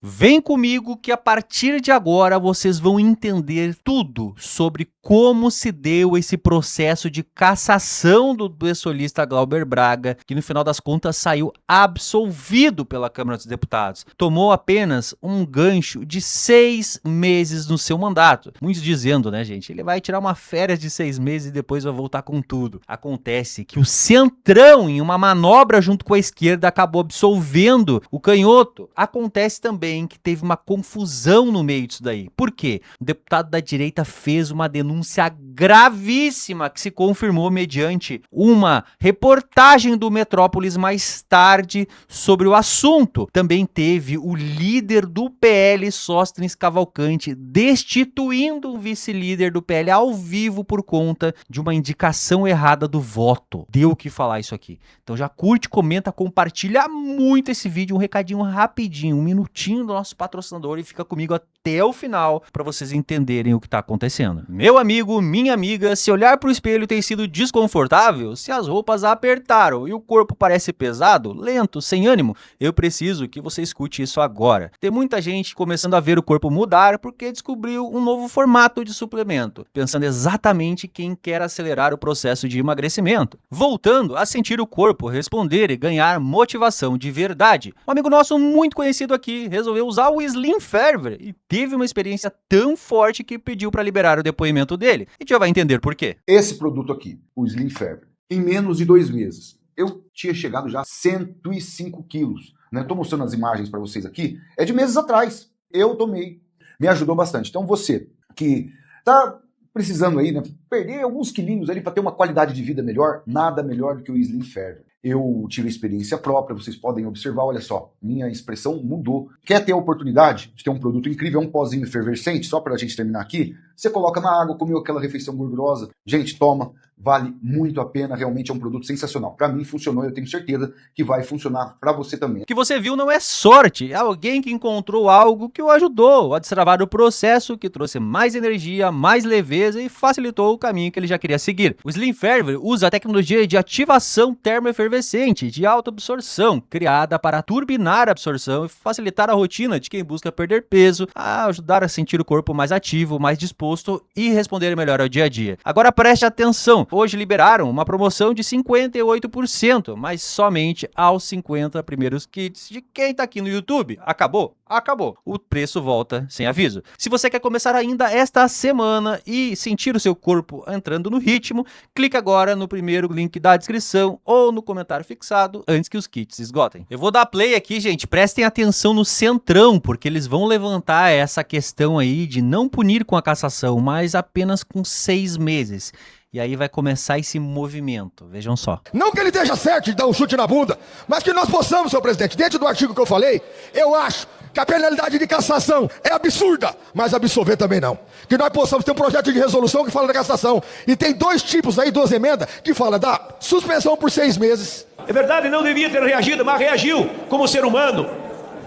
Vem comigo que a partir de agora vocês vão entender tudo sobre como se deu esse processo de cassação do pessoalista Glauber Braga, que no final das contas saiu absolvido pela Câmara dos Deputados. Tomou apenas um gancho de 6 meses no seu mandato. Muitos dizendo, né, gente, ele vai tirar uma férias de 6 meses e depois vai voltar com tudo. Acontece que o Centrão, em uma manobra junto com a esquerda, acabou absolvendo o canhoto. Acontece também que teve uma confusão no meio disso daí. Por quê? O deputado da direita fez uma denúncia gravíssima que se confirmou mediante uma reportagem do Metrópolis mais tarde sobre o assunto. Também teve o líder do PL, Sóstenes Cavalcante, destituindo o vice-líder do PL ao vivo por conta de uma indicação errada do voto. Deu o que falar isso aqui. Então já curte, comenta, compartilha muito esse vídeo. Um recadinho rapidinho, um minutinho do nosso patrocinador e fica comigo até o final para vocês entenderem o que está acontecendo. Meu amigo, minha amiga, se olhar para o espelho tem sido desconfortável, se as roupas apertaram e o corpo parece pesado, lento, sem ânimo, eu preciso que você escute isso agora. Tem muita gente começando a ver o corpo mudar porque descobriu um novo formato de suplemento, pensando exatamente quem quer acelerar o processo de emagrecimento, voltando a sentir o corpo responder e ganhar motivação de verdade. Um amigo nosso muito conhecido aqui resolveu usar o Slim Ferver e teve uma experiência tão forte que pediu para liberar o depoimento dele. E já vai entender por quê. Esse produto aqui, o Slim Ferver, em menos de 2 meses, eu tinha chegado já a 105 quilos. Estou mostrando as imagens para vocês aqui, é de meses atrás. Eu tomei, me ajudou bastante. Então você que está precisando aí, perder alguns quilinhos ali para ter uma qualidade de vida melhor, nada melhor do que o Slim Ferver. Eu tive experiência própria, vocês podem observar, olha só, minha expressão mudou. Quer ter a oportunidade de ter um produto incrível, um pozinho efervescente, só para a gente terminar aqui? Você coloca na água, comeu aquela refeição gordurosa, gente, toma, vale muito a pena, realmente é um produto sensacional. Para mim funcionou, eu tenho certeza que vai funcionar para você também. O que você viu não é sorte, é alguém que encontrou algo que o ajudou a destravar o processo, que trouxe mais energia, mais leveza e facilitou o caminho que ele já queria seguir. O Slim Ferver usa a tecnologia de ativação termoefervescente de alta absorção, criada para turbinar a absorção e facilitar a rotina de quem busca perder peso, a ajudar a sentir o corpo mais ativo, mais disposto e responder melhor ao dia a dia. Agora preste atenção, hoje liberaram uma promoção de 58%, mas somente aos 50 primeiros kits de quem tá aqui no YouTube. Acabou? Acabou. O preço volta sem aviso. Se você quer começar ainda esta semana e sentir o seu corpo entrando no ritmo, clique agora no primeiro link da descrição ou no comentário fixado antes que os kits esgotem. Eu vou dar play aqui, gente. Prestem atenção no Centrão, porque eles vão levantar essa questão aí de não punir com a cassação, mas apenas com 6 meses. E aí vai começar esse movimento, vejam só. Não que ele esteja certo de dar um chute na bunda, mas que nós possamos, senhor presidente, dentro do artigo que eu falei, eu acho que a penalidade de cassação é absurda, mas absolver também não. Que nós possamos ter um projeto de resolução que fala da cassação. E tem 2 tipos aí, 2 emendas, que fala da suspensão por 6 meses. É verdade, não devia ter reagido, mas reagiu como ser humano.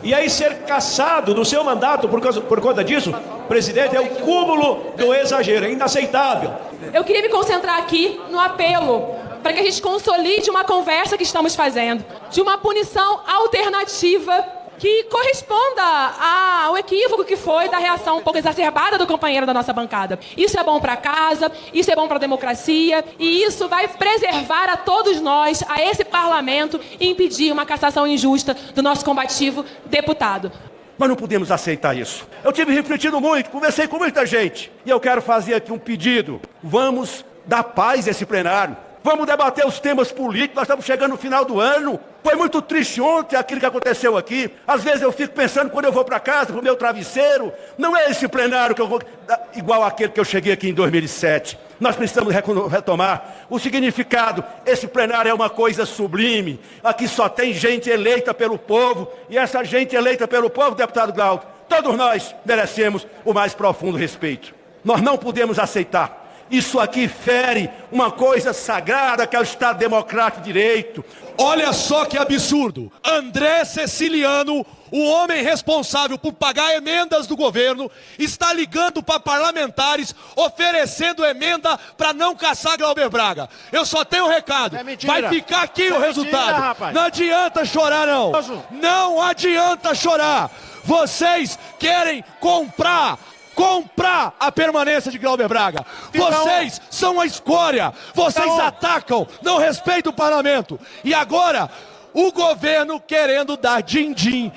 E aí ser cassado do seu mandato por conta disso, presidente, é o cúmulo do exagero, é inaceitável. Eu queria me concentrar aqui no apelo para que a gente consolide uma conversa que estamos fazendo, de uma punição alternativa que corresponda ao equívoco que foi da reação um pouco exacerbada do companheiro da nossa bancada. Isso é bom para casa, isso é bom para a democracia e isso vai preservar a todos nós, a esse parlamento, e impedir uma cassação injusta do nosso combativo deputado. Nós não podemos aceitar isso. Eu tive refletido muito, conversei com muita gente e eu quero fazer aqui um pedido. Vamos dar paz a esse plenário. Vamos debater os temas políticos, nós estamos chegando no final do ano. Foi muito triste ontem aquilo que aconteceu aqui. Às vezes eu fico pensando, quando eu vou para casa, para o meu travesseiro, não é esse plenário que eu vou igual àquele que eu cheguei aqui em 2007. Nós precisamos retomar o significado. Esse plenário é uma coisa sublime. Aqui só tem gente eleita pelo povo. E essa gente eleita pelo povo, deputado Glauber, todos nós merecemos o mais profundo respeito. Nós não podemos aceitar. Isso aqui fere uma coisa sagrada que é o Estado Democrático de Direito. Olha só que absurdo. André Ceciliano, o homem responsável por pagar emendas do governo, está ligando para parlamentares oferecendo emenda para não caçar Glauber Braga. Eu só tenho um recado. Vai ficar aqui o resultado. Não adianta chorar, não. Não adianta chorar. Vocês querem comprar a permanência de Glauber Braga. Vocês são a escória. Vocês atacam, não respeitam o parlamento. E agora, o governo querendo dar din-din.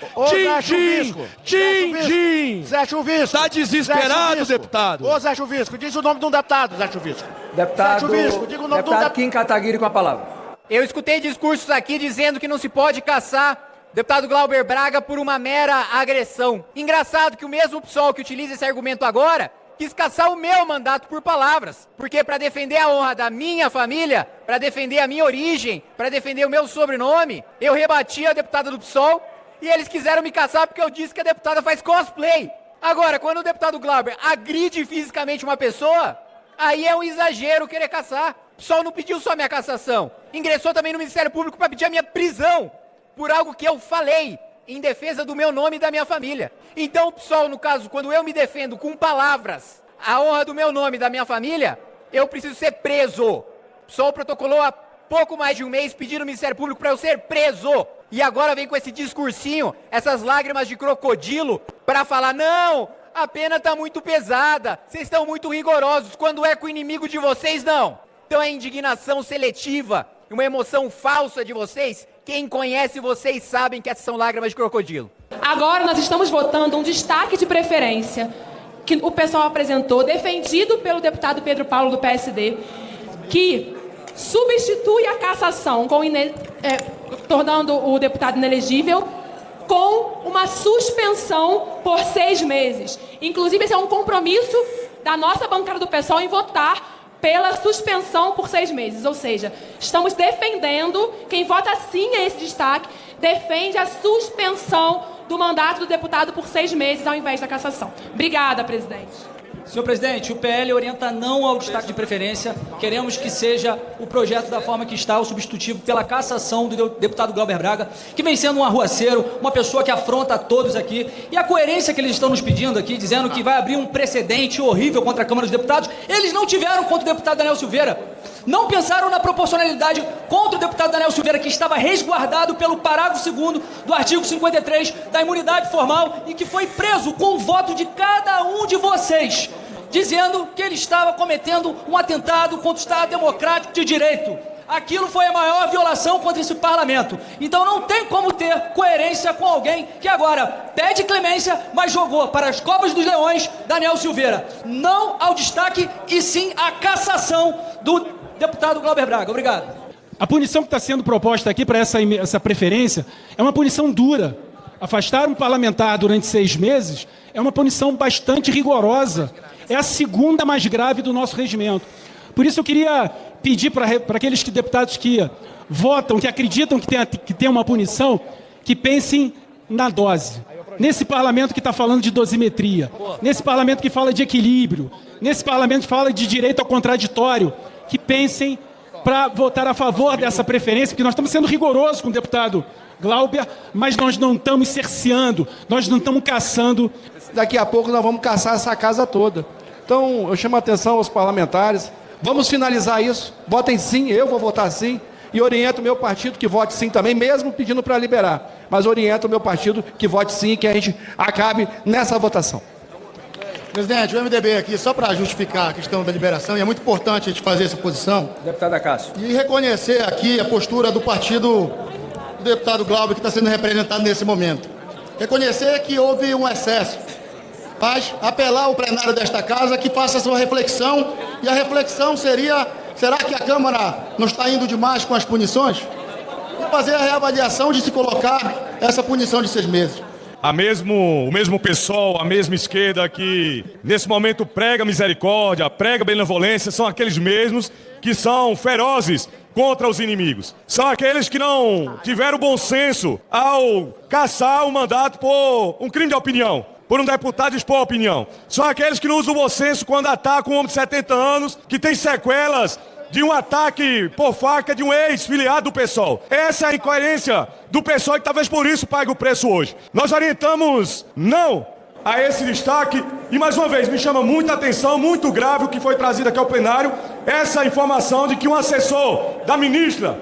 Din-din. Zé Chuvisco. Está desesperado, deputado. Ô, Zé Chuvisco, diz o nome de um deputado, Zé Chuvisco. Deputado, Zé Chuvisco, diga o nome de um deputado. Kim Kataguiri com a palavra. Eu escutei discursos aqui dizendo que não se pode caçar o deputado Glauber Braga por uma mera agressão. Engraçado que o mesmo PSOL que utiliza esse argumento agora quis caçar o meu mandato por palavras. Porque para defender a honra da minha família, para defender a minha origem, para defender o meu sobrenome, eu rebati a deputada do PSOL e eles quiseram me caçar porque eu disse que a deputada faz cosplay. Agora, quando o deputado Glauber agride fisicamente uma pessoa, aí é um exagero querer caçar. O PSOL não pediu só a minha cassação, ingressou também no Ministério Público para pedir a minha prisão por algo que eu falei em defesa do meu nome e da minha família. Então o PSOL, no caso, quando eu me defendo com palavras a honra do meu nome e da minha família, eu preciso ser preso. O PSOL protocolou há pouco mais de um mês pedindo ao Ministério Público para eu ser preso. E agora vem com esse discursinho, essas lágrimas de crocodilo, para falar, não, a pena está muito pesada, vocês estão muito rigorosos, quando é com o inimigo de vocês, não. Então é indignação seletiva, uma emoção falsa de vocês. Quem conhece vocês sabem que essas são lágrimas de crocodilo. Agora nós estamos votando um destaque de preferência que o pessoal apresentou, defendido pelo deputado Pedro Paulo do PSD, que substitui a cassação, tornando o deputado inelegível, com uma suspensão por 6 meses. Inclusive, esse é um compromisso da nossa bancada do PSOL em votar pela suspensão por 6 meses. Ou seja, estamos defendendo, quem vota sim a esse destaque, defende a suspensão do mandato do deputado por 6 meses ao invés da cassação. Obrigada, presidente. Senhor presidente, o PL orienta não ao destaque de preferência. Queremos que seja o projeto da forma que está, o substitutivo pela cassação do deputado Glauber Braga, que vem sendo um arruaceiro, uma pessoa que afronta a todos aqui. E a coerência que eles estão nos pedindo aqui, dizendo que vai abrir um precedente horrível contra a Câmara dos Deputados, eles não tiveram contra o deputado Daniel Silveira. Não pensaram na proporcionalidade contra o deputado Daniel Silveira, que estava resguardado pelo parágrafo 2º do artigo 53 da imunidade formal e que foi preso com o voto de cada um de vocês, dizendo que ele estava cometendo um atentado contra o Estado Democrático de Direito. Aquilo foi a maior violação contra esse parlamento. Então não tem como ter coerência com alguém que agora pede clemência, mas jogou para as covas dos leões Daniel Silveira. Não ao destaque e sim à cassação do deputado Glauber Braga. Obrigado. A punição que está sendo proposta aqui para essa preferência é uma punição dura. Afastar um parlamentar durante 6 meses é uma punição bastante rigorosa. É a segunda mais grave do nosso regimento. Por isso eu queria pedir para aqueles deputados que votam, que acreditam que tem uma punição, que pensem na dose. Nesse parlamento que está falando de dosimetria, nesse parlamento que fala de equilíbrio, nesse parlamento que fala de direito ao contraditório, que pensem para votar a favor dessa preferência, porque nós estamos sendo rigorosos com o deputado Glauber, mas nós não estamos cerceando, nós não estamos caçando. Daqui a pouco nós vamos caçar essa casa toda. Então, eu chamo a atenção aos parlamentares, vamos finalizar isso, votem sim, eu vou votar sim, e oriento o meu partido que vote sim também, mesmo pedindo para liberar, mas oriento o meu partido que vote sim e que a gente acabe nessa votação. Presidente, o MDB aqui, só para justificar a questão da liberação, e é muito importante a gente fazer essa posição. Deputado Acácio. E reconhecer aqui a postura do partido do deputado Glauber, que está sendo representado nesse momento. Reconhecer que houve um excesso, mas apelar ao plenário desta casa que faça a sua reflexão, e a reflexão seria, será que a Câmara não está indo demais com as punições? E fazer a reavaliação de se colocar essa punição de 6 meses. O mesmo pessoal, a mesma esquerda que nesse momento prega misericórdia, prega benevolência, são aqueles mesmos que são ferozes contra os inimigos. São aqueles que não tiveram bom senso ao caçar o mandato por um crime de opinião, por um deputado expor a opinião. São aqueles que não usam o bom senso quando atacam um homem de 70 anos que tem sequelas de um ataque por faca de um ex-filiado do PSOL. Essa é a incoerência do PSOL e talvez por isso pague o preço hoje. Nós orientamos não a esse destaque e, mais uma vez, me chama muita atenção, muito grave o que foi trazido aqui ao plenário, essa informação de que um assessor da ministra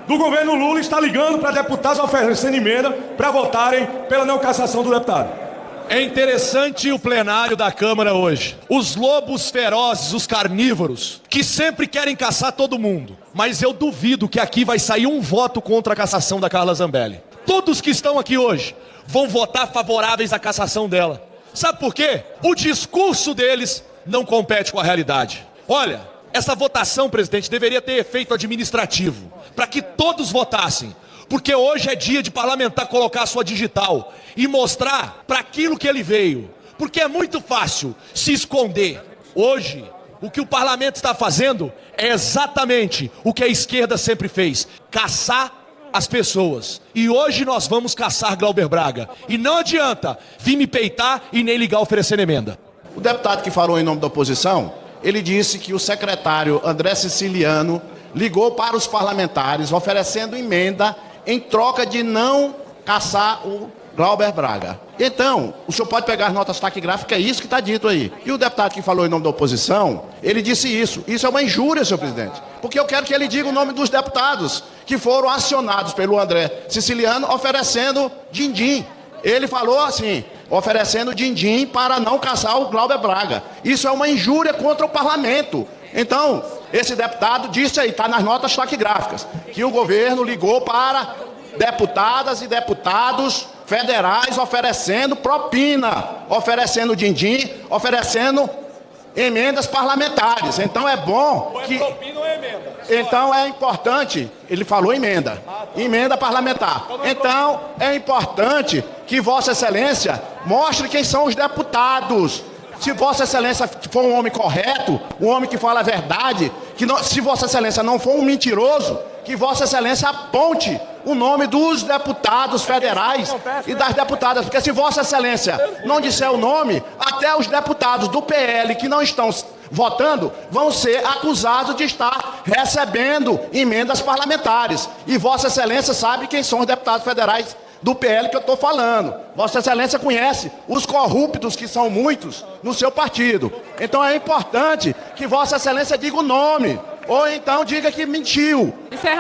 do governo Lula está ligando para deputados oferecendo emenda para votarem pela não cassação do deputado. É interessante o plenário da Câmara hoje. Os lobos ferozes, os carnívoros, que sempre querem caçar todo mundo. Mas eu duvido que aqui vai sair um voto contra a cassação da Carla Zambelli. Todos que estão aqui hoje vão votar favoráveis à cassação dela. Sabe por quê? O discurso deles não compete com a realidade. Olha, essa votação, presidente, deveria ter efeito administrativo, para que todos votassem. Porque hoje é dia de parlamentar colocar a sua digital e mostrar para aquilo que ele veio. Porque é muito fácil se esconder. Hoje, o que o parlamento está fazendo é exatamente o que a esquerda sempre fez: caçar as pessoas. E hoje nós vamos caçar Glauber Braga. E não adianta vir me peitar e nem ligar oferecendo emenda. O deputado que falou em nome da oposição, ele disse que o secretário André Siciliano ligou para os parlamentares oferecendo emenda em troca de não caçar o Glauber Braga. Então, o senhor pode pegar as notas taquigráficas, é isso que está dito aí. E o deputado que falou em nome da oposição, ele disse isso. Isso é uma injúria, senhor presidente. Porque eu quero que ele diga o nome dos deputados que foram acionados pelo André Siciliano oferecendo din-din. Ele falou assim, oferecendo din-din para não caçar o Glauber Braga. Isso é uma injúria contra o parlamento. Então, esse deputado disse aí, está nas notas taquigráficas, que o governo ligou para deputadas e deputados federais oferecendo propina, oferecendo din-din, oferecendo emendas parlamentares. Então é bom que... Então é importante, ele falou emenda, emenda parlamentar. Então é importante que Vossa Excelência mostre quem são os deputados. Se Vossa Excelência for um homem correto, um homem que fala a verdade, que não, se Vossa Excelência não for um mentiroso, que Vossa Excelência aponte o nome dos deputados federais e das deputadas, porque se Vossa Excelência não disser o nome, até os deputados do PL que não estão votando vão ser acusados de estar recebendo emendas parlamentares. E Vossa Excelência sabe quem são os deputados federais do PL que eu estou falando. Vossa Excelência conhece os corruptos, que são muitos, no seu partido. Então é importante que Vossa Excelência diga o nome, ou então diga que mentiu.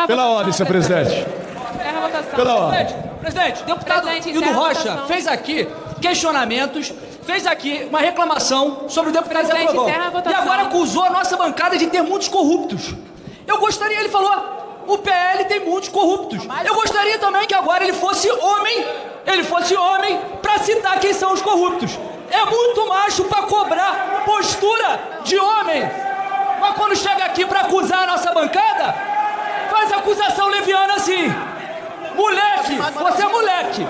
Pela ordem, senhor presidente. Encerra a votação. Pela ordem. Presidente, deputado Hildo Rocha fez aqui questionamentos, fez aqui uma reclamação sobre o deputado Zé Trovão. E agora acusou a nossa bancada de ter muitos corruptos. Eu gostaria, ele falou... O PL tem muitos corruptos. Eu gostaria também que agora ele fosse homem para citar quem são os corruptos. É muito macho para cobrar postura de homem. Mas quando chega aqui para acusar a nossa bancada, faz acusação leviana assim. Moleque, você é moleque.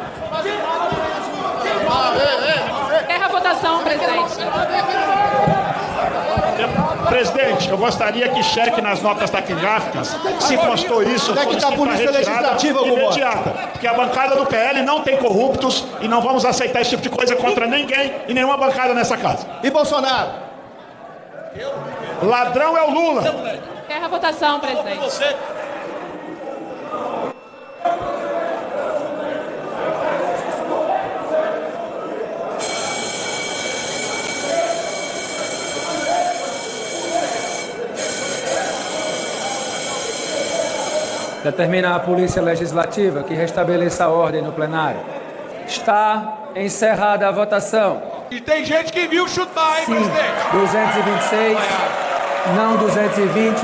Encerra a votação, presidente. Presidente, eu gostaria que cheque nas notas taquigráficas se constou isso. Onde é que está a Polícia Legislativa, imediata, porque a bancada do PL não tem corruptos e não vamos aceitar esse tipo de coisa contra ninguém e nenhuma bancada nessa casa. E Bolsonaro? Ladrão é o Lula. Encerra a votação, presidente. Determina a Polícia Legislativa que restabeleça a ordem no plenário. Está encerrada a votação. E tem gente que viu chutar, hein, presidente? 226, não 220,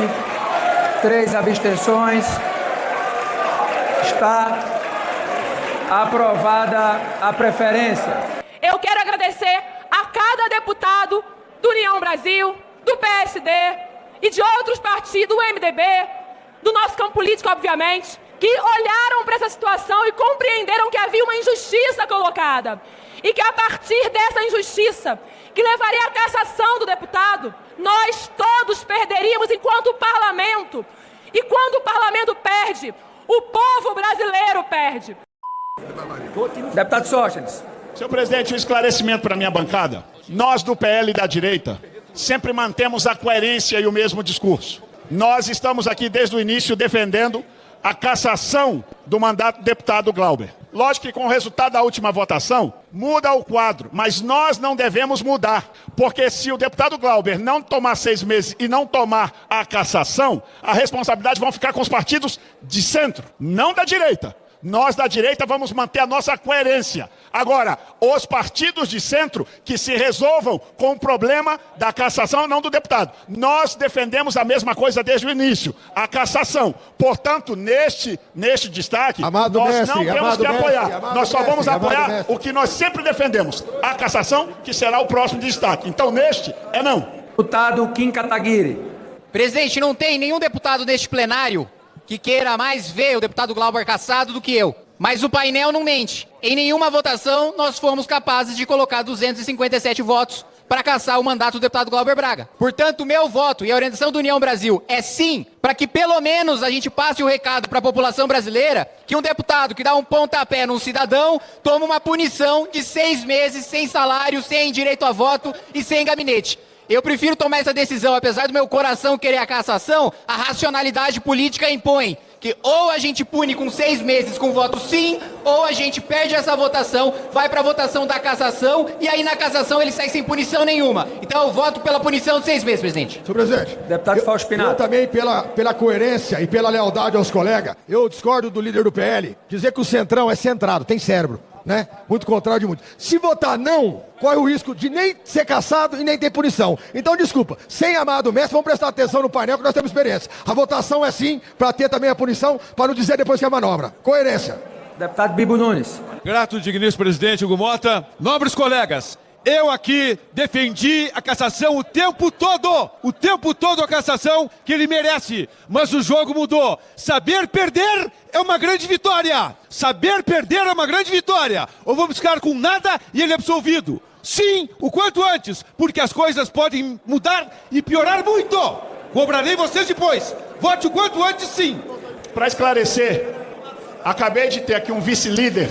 3 abstenções. Está aprovada a preferência. Eu quero agradecer a cada deputado do União Brasil, do PSD e de outros partidos, do MDB, do nosso campo político, obviamente, que olharam para essa situação e compreenderam que havia uma injustiça colocada. E que a partir dessa injustiça, que levaria à cassação do deputado, nós todos perderíamos enquanto parlamento. E quando o parlamento perde, o povo brasileiro perde. Deputado Sóstenes. Senhor presidente, um esclarecimento para a minha bancada. Nós do PL e da direita sempre mantemos a coerência e o mesmo discurso. Nós estamos aqui desde o início defendendo a cassação do mandato do deputado Glauber. Lógico que com o resultado da última votação, muda o quadro, mas nós não devemos mudar, porque se o deputado Glauber não tomar 6 meses e não tomar a cassação, a responsabilidade vão ficar com os partidos de centro, não da direita. Nós da direita vamos manter a nossa coerência. Agora, os partidos de centro que se resolvam com o problema da cassação, não do deputado. Nós defendemos a mesma coisa desde o início, a cassação. Portanto, neste destaque, nós não temos que apoiar. Nós só vamos apoiar o que nós sempre defendemos, a cassação, que será o próximo destaque. Então, neste, é não. Deputado Kim Kataguiri. Presidente, não tem nenhum deputado deste plenário que queira mais ver o deputado Glauber cassado do que eu. Mas o painel não mente. Em nenhuma votação nós fomos capazes de colocar 257 votos para cassar o mandato do deputado Glauber Braga. Portanto, o meu voto e a orientação do União Brasil é sim, para que pelo menos a gente passe o recado para a população brasileira que um deputado que dá um pontapé num cidadão toma uma punição de 6 meses sem salário, sem direito a voto e sem gabinete. Eu prefiro tomar essa decisão, apesar do meu coração querer a cassação, a racionalidade política impõe que ou a gente pune com 6 meses com voto sim, ou a gente perde essa votação, vai para a votação da cassação, e aí na cassação ele sai sem punição nenhuma. Então eu voto pela punição de 6 meses, presidente. Senhor presidente, Deputado Fausto Pinato. Eu também, pela coerência e pela lealdade aos colegas, eu discordo do líder do PL, dizer que o Centrão é centrado, tem cérebro. Né? Muito contrário de muito. Se votar não, corre o risco de nem ser cassado e nem ter punição. Então, desculpa, sem amado mestre, vamos prestar atenção no painel que nós temos experiência. A votação é sim, para ter também a punição, para não dizer depois que é manobra. Coerência. Deputado Bibo Nunes. Grato, digníssimo presidente Hugo Mota. Nobres colegas, eu aqui defendi a cassação o tempo todo a cassação que ele merece, mas o jogo mudou. Saber perder é uma grande vitória. Saber perder é uma grande vitória. Ou vamos ficar com nada e ele é absolvido. Sim, o quanto antes, porque as coisas podem mudar e piorar muito. Cobrarei vocês depois. Vote o quanto antes, sim. Para esclarecer, acabei de ter aqui um vice-líder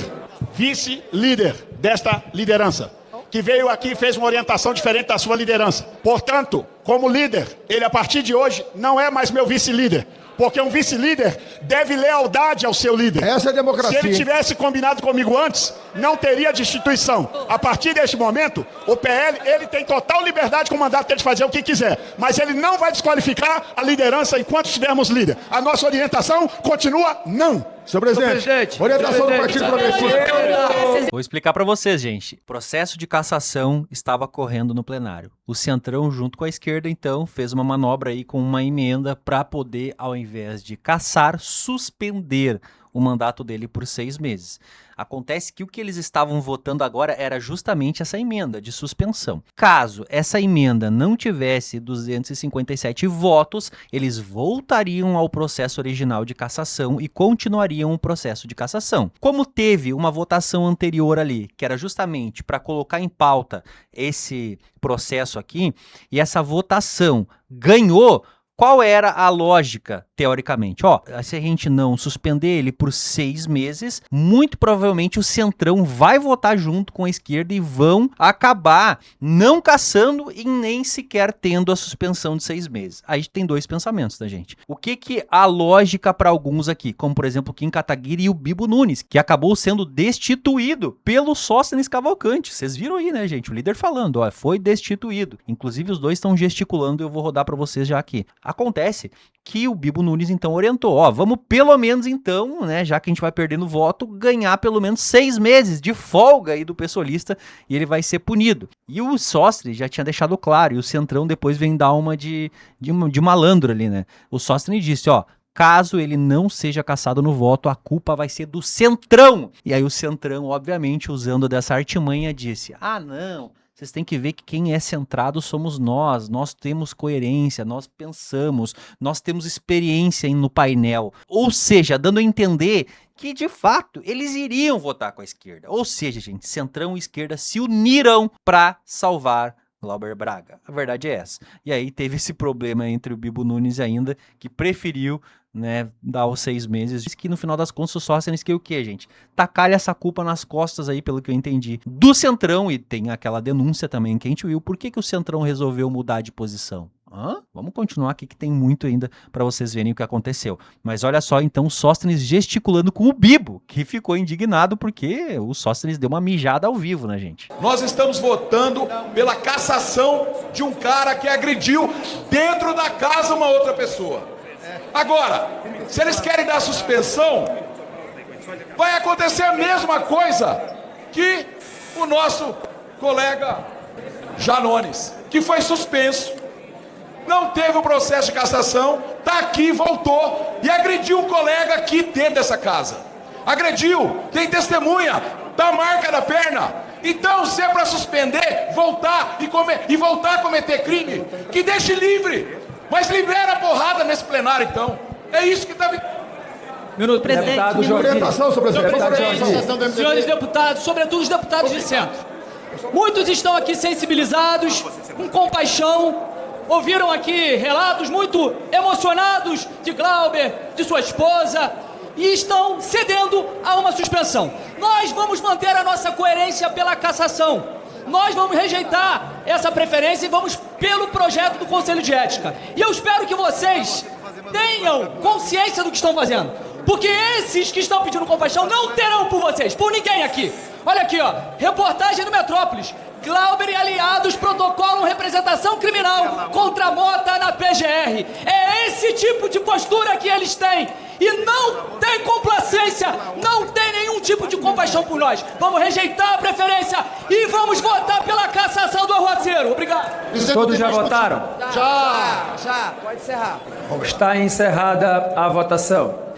desta liderança, que veio aqui e fez uma orientação diferente da sua liderança. Portanto, como líder, ele a partir de hoje não é mais meu vice-líder, porque um vice-líder deve lealdade ao seu líder. Essa é a democracia. Se ele tivesse combinado comigo antes, não teria destituição. A partir deste momento, o PL, ele tem total liberdade com o mandato de fazer o que quiser, mas ele não vai desqualificar a liderança enquanto tivermos líder. A nossa orientação continua não. Senhor presidente, orientação do Partido Progressista. Vou explicar para vocês, gente. O processo de cassação estava correndo no plenário. O Centrão, junto com a esquerda, então, fez uma manobra aí com uma emenda para poder, ao invés de cassar, suspender o mandato dele por 6 meses. Acontece que o que eles estavam votando agora era justamente essa emenda de suspensão. Caso essa emenda não tivesse 257 votos, eles voltariam ao processo original de cassação e continuariam o processo de cassação. Como teve uma votação anterior ali, que era justamente para colocar em pauta esse processo aqui, e essa votação ganhou, qual era a lógica, teoricamente? Se a gente não suspender ele por 6 meses, muito provavelmente o Centrão vai votar junto com a esquerda e vão acabar não cassando e nem sequer tendo a suspensão de 6 meses. Aí tem 2 pensamentos, tá, gente? O que a lógica para alguns aqui, como por exemplo o Kim Kataguiri e o Bibo Nunes, que acabou sendo destituído pelo Sóstenes Cavalcante. Vocês viram aí, né, gente? O líder falando, foi destituído. Inclusive os dois estão gesticulando e eu vou rodar para vocês já aqui. Acontece que o Bibo Nunes então orientou, vamos pelo menos então, né, já que a gente vai perdendo voto, ganhar pelo menos 6 meses de folga aí do pessoalista e ele vai ser punido. E o Sóstenes já tinha deixado claro, e o Centrão depois vem dar uma de malandro ali, né? O Sóstenes disse, caso ele não seja cassado no voto, a culpa vai ser do Centrão. E aí o Centrão, obviamente, usando dessa artimanha, disse, não, vocês têm que ver que quem é centrado somos nós temos coerência, nós pensamos, nós temos experiência no painel. Ou seja, dando a entender que, de fato, eles iriam votar com a esquerda. Ou seja, gente, Centrão e esquerda se uniram para salvar Glauber Braga. A verdade é essa. E aí teve esse problema entre o Bibo Nunes ainda, que preferiu, né, dar os 6 meses. Diz que no final das contas o Sóstenes quer o quê, gente? Tacar essa culpa nas costas aí, pelo que eu entendi, do Centrão, e tem aquela denúncia também que a gente viu. Por que o Centrão resolveu mudar de posição? Vamos continuar aqui que tem muito ainda para vocês verem o que aconteceu. Mas olha só, então, o Sóstenes gesticulando com o Bibo, que ficou indignado porque o Sóstenes deu uma mijada ao vivo, né, gente? Nós estamos votando pela cassação de um cara que agrediu dentro da casa uma outra pessoa. Agora, se eles querem dar suspensão, vai acontecer a mesma coisa que o nosso colega Janones, que foi suspenso, não teve o processo de cassação, está aqui, voltou e agrediu um colega aqui dentro dessa casa. Agrediu, tem testemunha, tá a marca da perna. Então, se é para suspender, voltar e voltar a cometer crime, que deixe livre, mas libera a porrada nesse plenário, então. É isso que está... Minuto, presidente. Deputado Jorginho. Senhores deputados, sobretudo os deputados de centro, muitos estão aqui sensibilizados, com compaixão, ouviram aqui relatos muito emocionados de Glauber, de sua esposa, e estão cedendo a uma suspensão. Nós vamos manter a nossa coerência pela cassação. Nós vamos rejeitar essa preferência e vamos pelo projeto do Conselho de Ética. E eu espero que vocês tenham consciência do que estão fazendo. Porque esses que estão pedindo compaixão não terão por vocês, por ninguém aqui. Olha aqui, ó, reportagem do Metrópolis. Glauber e aliados protocolam representação criminal contra a Mota na PGR. É esse tipo de postura que eles têm. E não tem complacência, não tem nenhum tipo de compaixão por nós. Vamos rejeitar a preferência e vamos votar pela cassação do Arruaceiro. Obrigado. Todos já votaram? Já. Pode encerrar. Está encerrada a votação.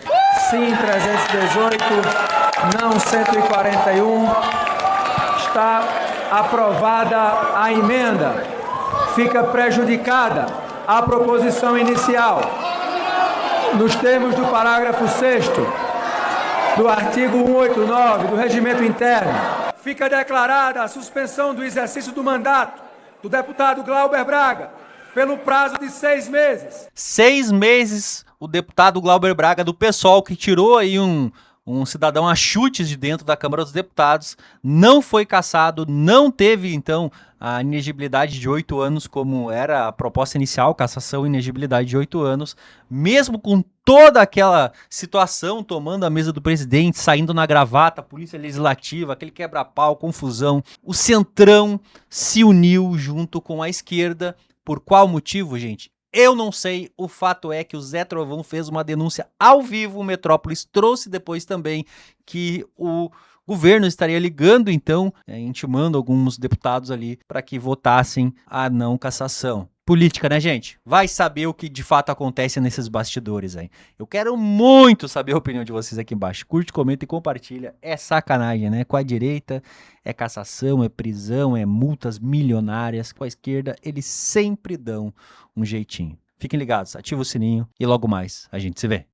Sim, 318, não 141. Está aprovada a emenda. Fica prejudicada a proposição inicial. Nos termos do parágrafo 6º do artigo 189 do Regimento Interno, fica declarada a suspensão do exercício do mandato do deputado Glauber Braga pelo prazo de 6 meses. 6 meses o deputado Glauber Braga do PSOL, que tirou aí um cidadão a chutes de dentro da Câmara dos Deputados, não foi cassado, não teve, então, a inegibilidade de 8 anos, como era a proposta inicial, cassação e inegibilidade de 8 anos, mesmo com toda aquela situação, tomando a mesa do presidente, saindo na gravata, polícia legislativa, aquele quebra-pau, confusão, o Centrão se uniu junto com a esquerda. Por qual motivo, gente? Eu não sei, o fato é que o Zé Trovão fez uma denúncia ao vivo, o Metrópolis trouxe depois também que o governo estaria ligando, então, intimando alguns deputados ali para que votassem a não cassação. Política, né, gente? Vai saber o que de fato acontece nesses bastidores aí. Eu quero muito saber a opinião de vocês aqui embaixo. Curte, comenta e compartilha. É sacanagem, né? Com a direita é cassação, é prisão, é multas milionárias. Com a esquerda, eles sempre dão um jeitinho. Fiquem ligados, ativa o sininho e logo mais a gente se vê.